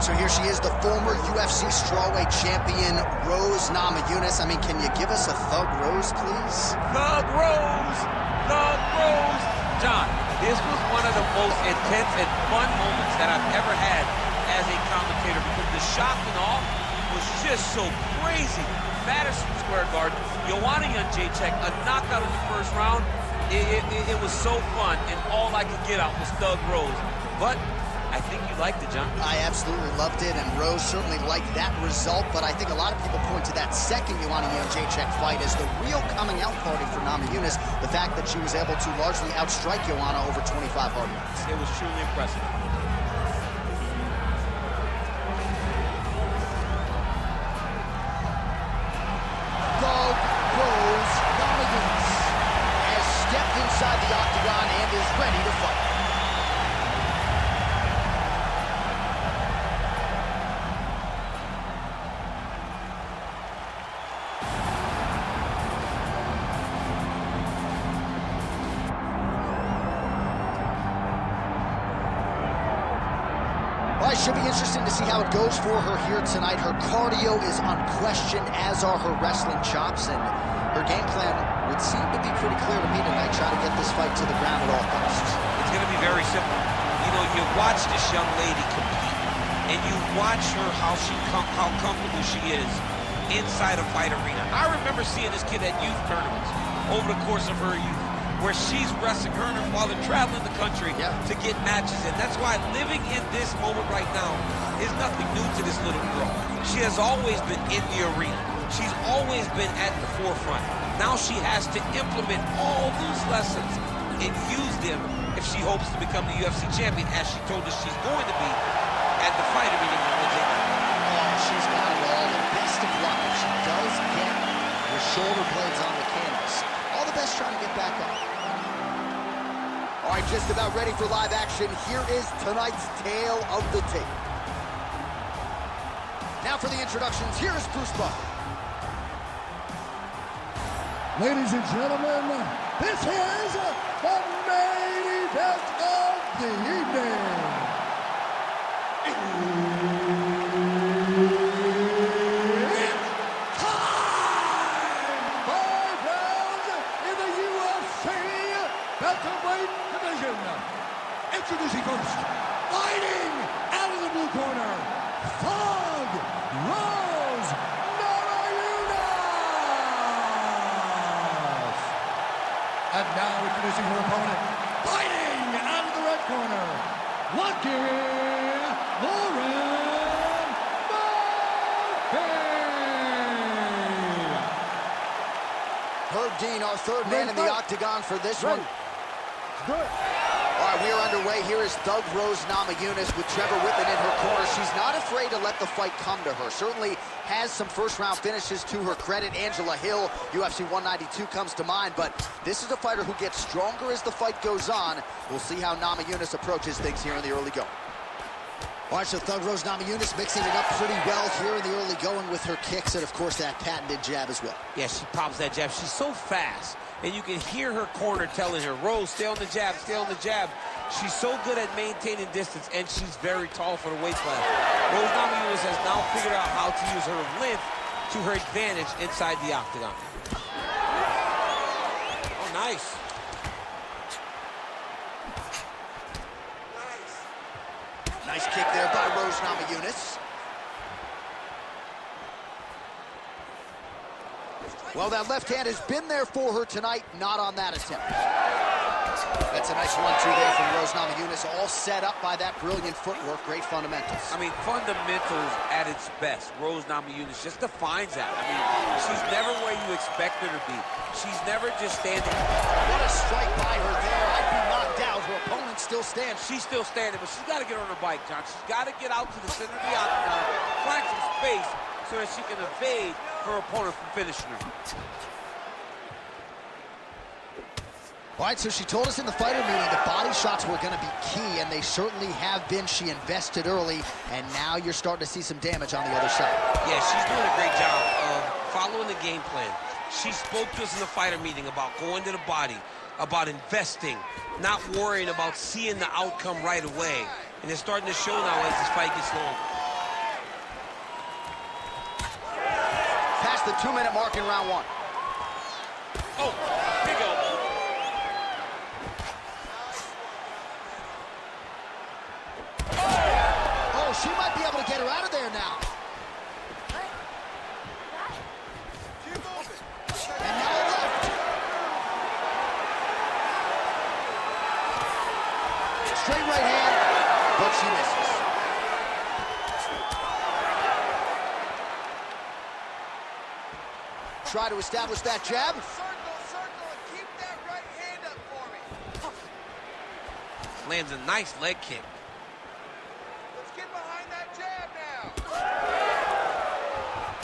right, so here she is, the former UFC strawweight champion, Rose Namajunas. I mean, can you give us a Thug Rose, please? Thug Rose! Thug Rose! John, this was one of the most intense and fun moments that I've ever had as a commentator because the shock and awe was just so crazy. Madison Square Garden, Joanna Jędrzejczyk, a knockout in the first round. It was so fun, and all I could get out was Thug Rose. But I think you liked it, John. I absolutely loved it, and Rose certainly liked that result, but I think a lot of people point to that second Joanna Jędrzejczyk fight as the real coming-out party for Namajunas, the fact that she was able to largely outstrike Joanna over 25 hard rounds. It was truly impressive. Thug Rose Namajunas has stepped inside the octagon and is ready to fight. Well, it should be interesting to see how it goes for her here tonight. Her cardio is unquestioned, as are her wrestling chops, and her game plan would seem to be pretty clear to me tonight, trying to get this fight to the ground at all costs. It's going to be very simple. You know, you watch this young lady compete, and you watch her how comfortable she is inside a fight arena. I remember seeing this kid at youth tournaments over the course of her youth, where she's wrestling her and her father traveling the country to get matches in. That's why living in this moment right now is nothing new to this little girl. She has always been in the arena. She's always been at the forefront. Now she has to implement all those lessons and use them if she hopes to become the UFC champion, as she told us she's going to be at the fight arena. Oh, she's got it all. The best of luck if she does get the shoulder blades on the canvas. All the best trying to get back up. All right, just about ready for live action. Here is tonight's tale of the tape. Now for the introductions, here is Bruce Buffer. Ladies and gentlemen, this is the main event of the evening. It's time! 5 rounds in the UFC welterweight division. Introducing first, fighting out of the blue corner, Thug Rose Namajunas. And now introducing her opponent, fighting out of the red corner, Lucky Lauren Murphy. Herb Dean, our third man in the octagon for this one. Good. All right, we are underway. Here is Thug Rose Namajunas with Trevor Whitman in her corner. She's not afraid to let the fight come to her. Certainly has some first-round finishes to her credit. Angela Hill, UFC 192 comes to mind, but this is a fighter who gets stronger as the fight goes on. We'll see how Namajunas approaches things here in the early going. All right, so Thug Rose Namajunas mixing it up pretty well here in the early going with her kicks and, of course, that patented jab as well. Yeah, she pops that jab. She's so fast. And you can hear her corner telling her, Rose, stay on the jab, stay on the jab. She's so good at maintaining distance, and she's very tall for the weight class. Rose Namajunas has now figured out how to use her length to her advantage inside the octagon. Oh, nice. Nice kick there by Rose Namajunas. Well, that left hand has been there for her tonight, not on that attempt. That's a nice 1-2 there from Rose Namajunas, all set up by that brilliant footwork, great fundamentals. I mean, fundamentals at its best. Rose Namajunas just defines that. I mean, she's never where you expect her to be. She's never just standing. What a strike by her there. I'd be knocked out. Her opponent still stands. She's still standing, but she's got to get on her bike, John. She's got to get out to the center of the octagon, find some space so that she can evade her opponent from finishing her. All right, so she told us in the fighter meeting that body shots were going to be key, and they certainly have been. She invested early, and now you're starting to see some damage on the other side. Yeah, she's doing a great job of following the game plan. She spoke to us in the fighter meeting about going to the body, about investing, not worrying about seeing the outcome right away. And it's starting to show now as this fight gets long. past the 2-minute mark in round one. Oh, big elbow. Oh, she might be able to get her out of there now. And now left. Straight right hand, but she misses. Try to establish that jab. Circle, and keep that right hand up for me. Lands a nice leg kick. Let's get behind that jab now.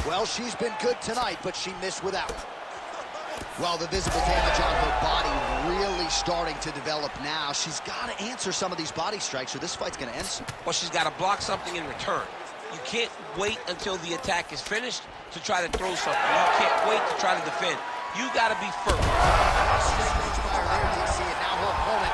Well, she's been good tonight, but she missed without it. Well, the visible damage on her body really starting to develop now. She's got to answer some of these body strikes or this fight's going to end soon. Well, she's got to block something in return. You can't wait until the attack is finished to try to throw something. You can't wait to try to defend. You got to be firm. Straight range fire there, DC, and now her opponent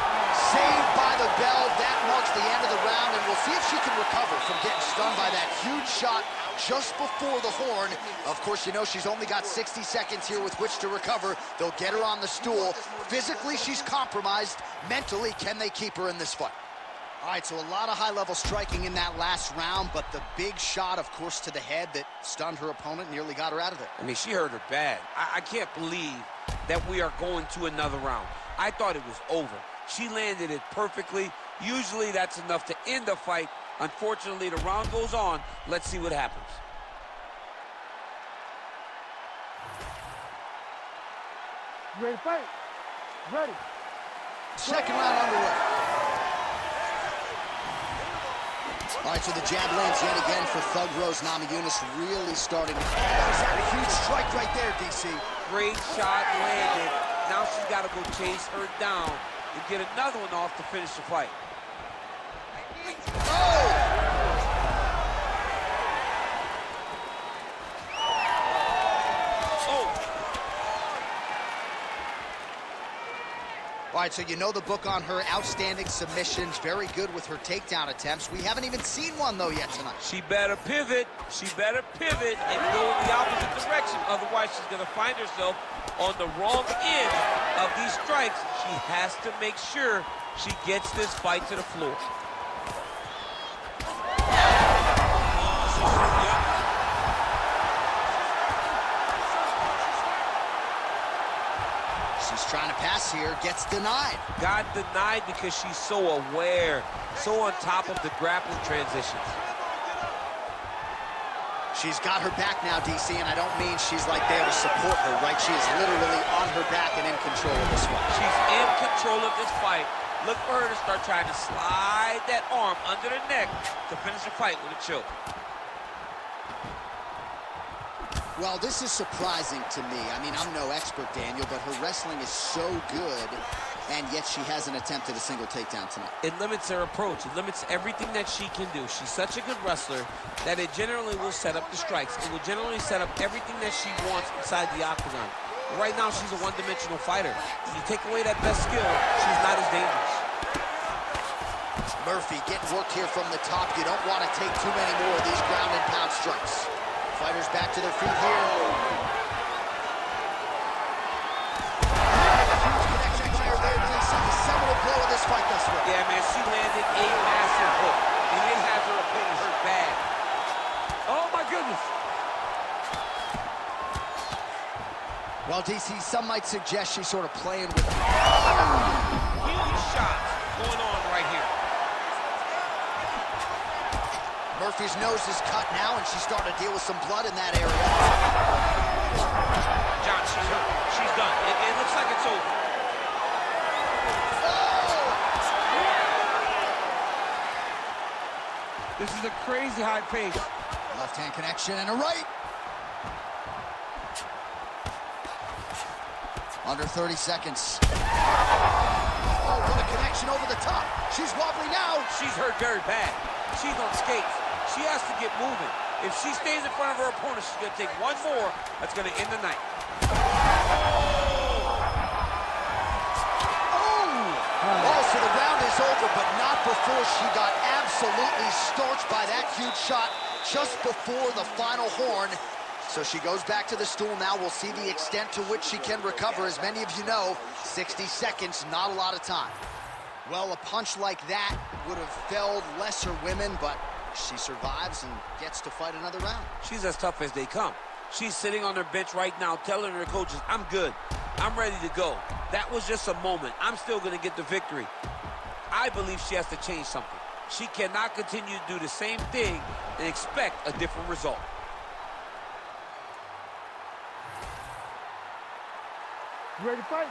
saved by the bell. That marks the end of the round, and we'll see if she can recover from getting stunned by that huge shot just before the horn. Of course, you know she's only got 60 seconds here with which to recover. They'll get her on the stool. Physically, she's compromised. Mentally, can they keep her in this fight? All right, so a lot of high-level striking in that last round, but the big shot, of course, to the head that stunned her opponent, nearly got her out of there. I mean, she hurt her bad. I can't believe that we are going to another round. I thought it was over. She landed it perfectly. Usually that's enough to end the fight. Unfortunately, the round goes on. Let's see what happens. You ready to fight? Ready. Second round underway. All right, so the jab lands yet again for Thug Rose Namajunas, really starting to... He's had a huge strike right there, DC. Great shot landed. Now she's got to go chase her down and get another one off to finish the fight. Oh! All right, so you know the book on her, outstanding submissions, very good with her takedown attempts. We haven't even seen one, though, yet tonight. She better pivot. She better pivot and go in the opposite direction. Otherwise, she's going to find herself on the wrong end of these strikes. She has to make sure she gets this fight to the floor. She's trying to pass here, gets denied. Got denied because she's so aware, so on top of the grappling transitions. She's got her back now, DC, and I don't mean she's like there to support her, right? She is literally on her back and in control of this fight. She's in control of this fight. Look for her to start trying to slide that arm under the neck to finish the fight with a choke. Well, this is surprising to me. I mean, I'm no expert, Daniel, but her wrestling is so good, and yet she hasn't attempted a single takedown tonight. It limits her approach. It limits everything that she can do. She's such a good wrestler that it generally will set up the strikes. It will generally set up everything that she wants inside the octagon. Right now, she's a one-dimensional fighter. When you take away that best skill, she's not as dangerous. Murphy getting worked here from the top. You don't want to take too many more of these ground and pound strikes. Fighters back to their feet here. Huge connection fire there, DC. The seminal blow of this fight thus far. Yeah, man, she landed a massive hook, and it has her opponent hurt bad. Oh, my goodness. Well, DC, some might suggest she's sort of playing with... Huge shots going on right here. Murphy's nose is cut now, and she's starting to deal with some blood in that area. John, she's hurt. She's done. It looks like it's over. This is a crazy high pace. Left hand connection and a right. Under 30 seconds. Oh, what a connection over the top. She's wobbly now. She's hurt very bad. She's on skates. She has to get moving. If she stays in front of her opponent, she's going to take one more. That's going to end the night. Oh, so the round is over, but not before she got absolutely starched by that huge shot just before the final horn. So she goes back to the stool now. We'll see the extent to which she can recover. As many of you know, 60 seconds, not a lot of time. Well, a punch like that would have felled lesser women, but she survives and gets to fight another round. She's as tough as they come. She's sitting on her bench right now telling her coaches, I'm good. I'm ready to go. That was just a moment. I'm still going to get the victory. I believe she has to change something. She cannot continue to do the same thing and expect a different result. You ready to fight?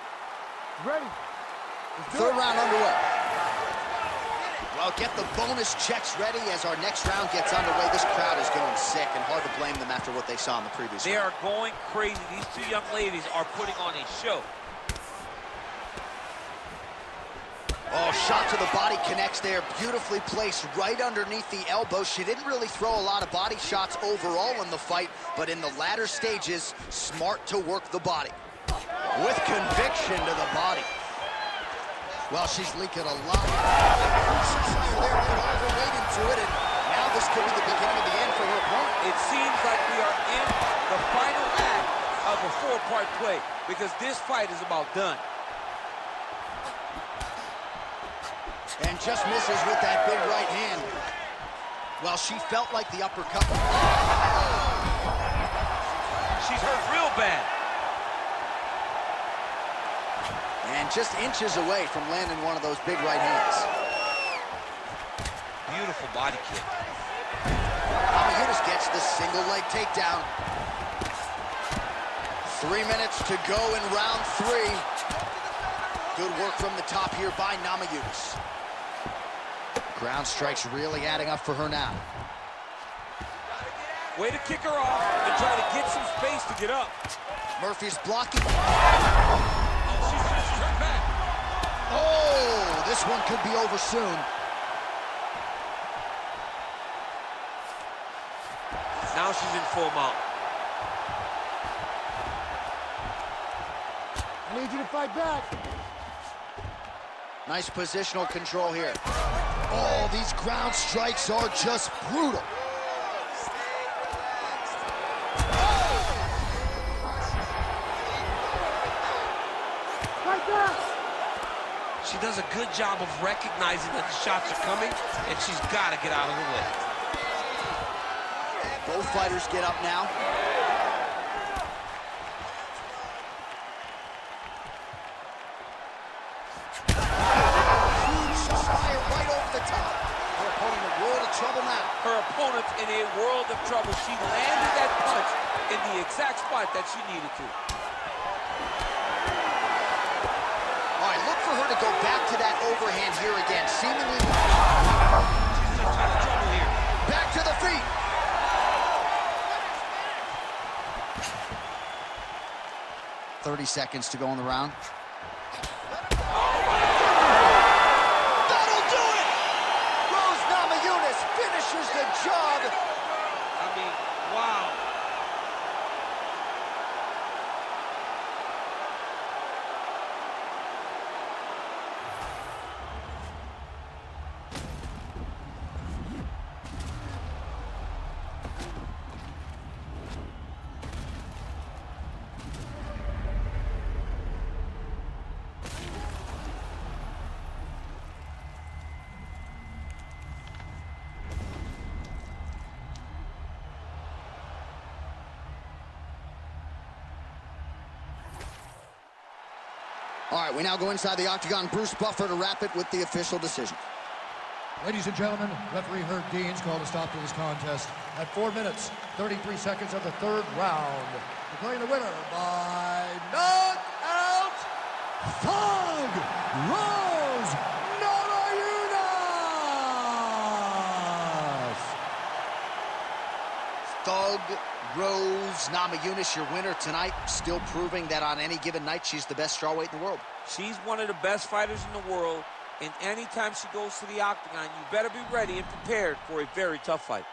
Ready. Third round underway. Well, get the bonus checks ready as our next round gets underway. This crowd is going sick, and hard to blame them after what they saw in the previous round. They are going crazy. These two young ladies are putting on a show. Oh, shot to the body connects there. Beautifully placed right underneath the elbow. She didn't really throw a lot of body shots overall in the fight, but in the latter stages, smart to work the body. With conviction to the body. Well, she's leaking a lot. They're overweight into it, and now this could be the beginning of the end for her opponent. It seems like we are in the final act of a four-part play because this fight is about done. And just misses with that big right hand. Well, she felt like the uppercut. She's hurt real bad. And just inches away from landing one of those big right hands. Beautiful body kick. Namajunas gets the single leg takedown. 3 minutes to go in round 3. Good work from the top here by Namajunas. Ground strikes really adding up for her now. Way to kick her off and try to get some space to get up. Murphy's blocking. She's hurt back. Oh, this one could be over soon. Now she's in full mount. I need you to fight back. Nice positional control here. Oh, these ground strikes are just brutal. Fight back. She does a good job of recognizing that the shots are coming, and she's got to get out of the way. Both fighters get up now. Her opponent's in a world of trouble. She landed that punch in the exact spot that she needed to. All right, look for her to go back to that overhand here again. Seemingly. She's in a ton of trouble here. Back to the feet. "30 seconds to go in the round. Finishes the job. I mean, wow. All right, we now go inside the octagon. Bruce Buffer to wrap it with the official decision. Ladies and gentlemen, referee Herb Deans called a stop to this contest at 4 minutes, 33 seconds of the third round. Declaring the winner by knockout, Thug Rose Namajunas! Thug Rose Namajunas, your winner tonight, still proving that on any given night she's the best strawweight in the world. She's one of the best fighters in the world, and anytime she goes to the octagon, you better be ready and prepared for a very tough fight.